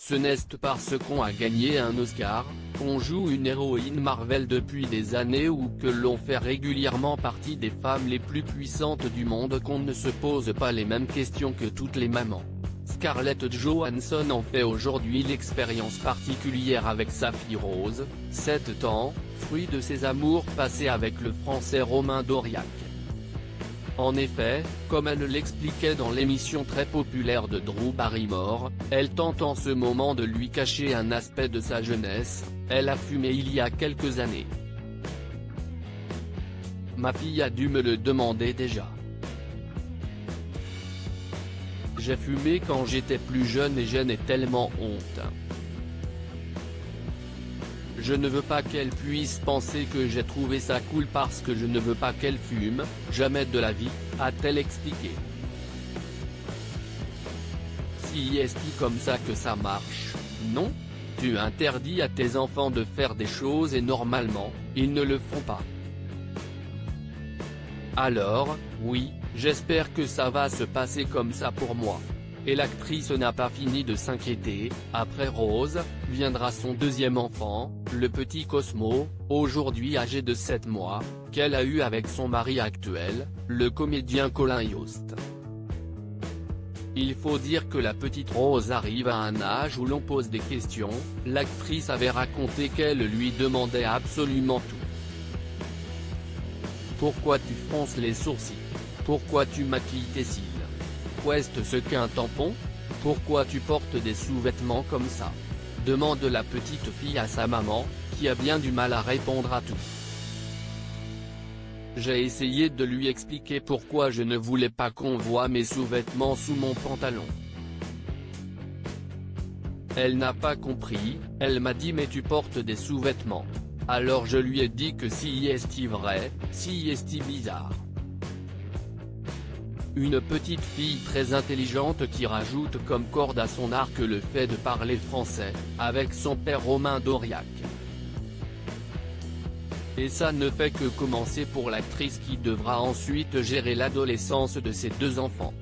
Ce n'est parce qu'on a gagné un Oscar, qu'on joue une héroïne Marvel depuis des années ou que l'on fait régulièrement partie des femmes les plus puissantes du monde qu'on ne se pose pas les mêmes questions que toutes les mamans. Scarlett Johansson en fait aujourd'hui l'expérience particulière avec sa fille Rose, 7 ans, fruit de ses amours passés avec le Français Romain Dauriac. En effet, comme elle l'expliquait dans l'émission très populaire de Drew Barrymore, elle tente en ce moment de lui cacher un aspect de sa jeunesse, elle a fumé il y a quelques années. Ma fille a dû me le demander déjà. J'ai fumé quand j'étais plus jeune et j'en ai tellement honte. Je ne veux pas qu'elle puisse penser que j'ai trouvé ça cool parce que je ne veux pas qu'elle fume, jamais de la vie, a-t-elle expliqué. Si est-ce comme ça que ça marche, non? Tu interdis à tes enfants de faire des choses et normalement, ils ne le font pas. Alors, oui, j'espère que ça va se passer comme ça pour moi. Et l'actrice n'a pas fini de s'inquiéter, après Rose, viendra son deuxième enfant, le petit Cosmo, aujourd'hui âgé de 7 mois, qu'elle a eu avec son mari actuel, le comédien Colin Jost. Il faut dire que la petite Rose arrive à un âge où l'on pose des questions, l'actrice avait raconté qu'elle lui demandait absolument tout. Pourquoi tu fronces les sourcils? Pourquoi tu maquilles tes cils? Qu'est-ce qu'un tampon? Pourquoi tu portes des sous-vêtements comme ça? Demande la petite fille à sa maman, qui a bien du mal à répondre à tout. J'ai essayé de lui expliquer pourquoi je ne voulais pas qu'on voie mes sous-vêtements sous mon pantalon. Elle n'a pas compris, elle m'a dit mais tu portes des sous-vêtements. Alors je lui ai dit que si est vrai, si est bizarre. Une petite fille très intelligente qui rajoute comme corde à son arc le fait de parler français, avec son père Romain Dauriac. Et ça ne fait que commencer pour l'actrice qui devra ensuite gérer l'adolescence de ses deux enfants.